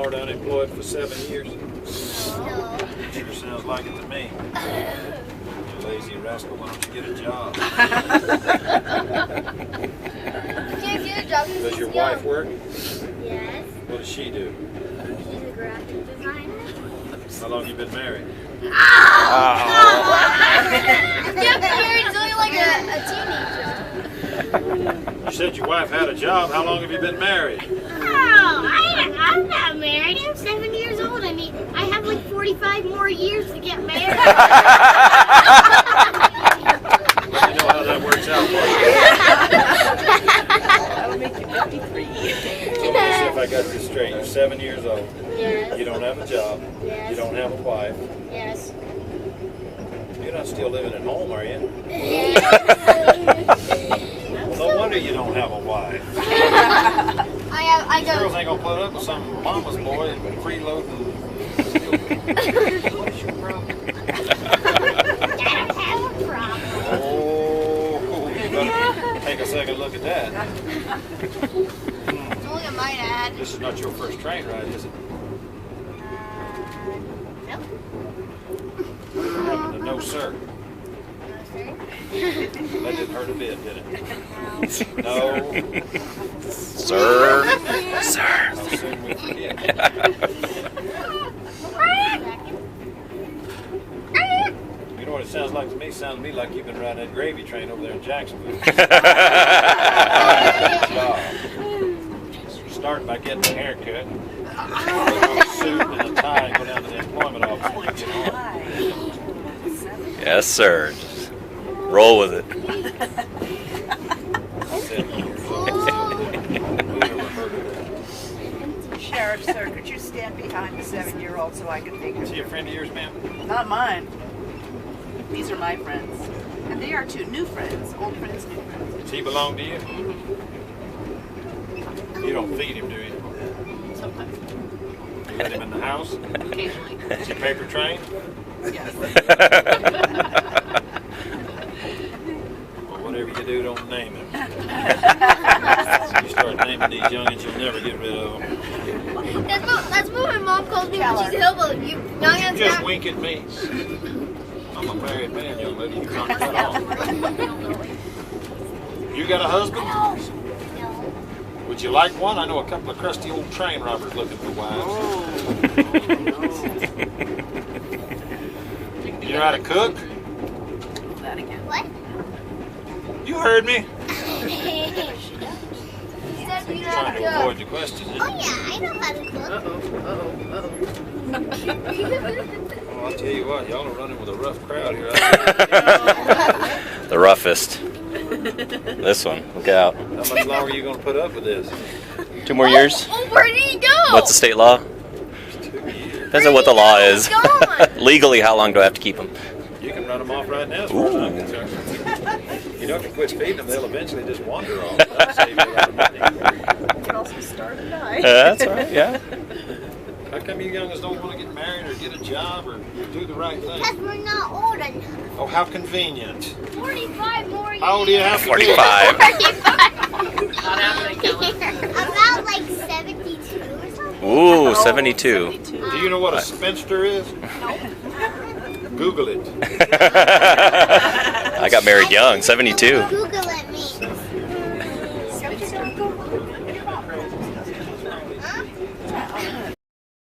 Walmart unemployed for 7 years? No. Sure sounds like it to me. You lazy rascal, why don't you get a job? Can't get a job because Does he's your young. wife work? Yes. What does she do? She's a graphic designer. How long you been married? You have to marry until you're like a teenager. You said your wife had a job. How long have you been married? Oh, I'm not married. I'm 7 years old. I mean, I have like 45 more years to get married. Let me know how that works out for you. That'll make you 53. So let me see if I got this straight. You're 7 years old. Yes. You don't have a job. Yes. You don't have a wife. Yes. You're not still living at home, are you? Yes. No wonder you don't have a wife. I These girls go. ain't gonna put up with some mama's boy and freeloading. What's your problem? I don't have a problem. Oh, you better take a second look at that. Don't look at my dad. This is not your first train ride, is it? Nope. Happened to no, sir. That didn't hurt a bit, did it? No. Sir. Sir. How soon we forget. You know what it sounds like to me? It sounds to me like you've been riding that gravy train over there in Jacksonville. Start by getting a haircut, put on a suit and a tie, and go down to the employment office when you get home. Yes, sir. Just roll with it. 7 years old. Who ever heard of that? Sheriff, sir, could you stand behind the 7-year-old so I can take Is he a her? friend of yours, ma'am? Not mine. These are my friends. And they are two new friends. Old friends, new friends. Does he belong to you? You don't feed him, do you? Sometimes. You let him in the house? Occasionally. Is he paper trained? Yes. Well, whatever you do, don't name him. You start naming these youngins, you'll never get rid of them. That's what my mom calls me when she's Hilbink. You youngins Just got- wink at me. I'm a married man, young lady. You can't cut off. You got a husband? No. Would you like one? I know a couple of crusty old train robbers looking for wives. You know how to cook? That again. What? You heard me. He said you know how Trying to to avoid cook. the question. Oh yeah, I know how to cook. Oh, I'll tell you what, y'all are running with a rough crowd here. The roughest. This one. Look out. How much longer are you going to put up with this? 2 more years? Oh, where did he go? What's the state law? 2 years. Depends on what the law is. Gone. Legally, how long do I have to keep them? You can run them off right now as far as I'm Ooh. concerned. You know, if you quit feeding them, they'll eventually just wander off. That'll save you a lot of money. You can also starve and die. That's all right, yeah. How come you youngins don't want to get married or get a job or do the right Because thing? we're not old enough. Oh, how convenient. 45 more years. How old do you have to be? 45. 45. Not happening, Kelly. About like 72 or something. Ooh, 72. Do you know what a spinster is? Google it. I got married young, 72. Google it me. Huh?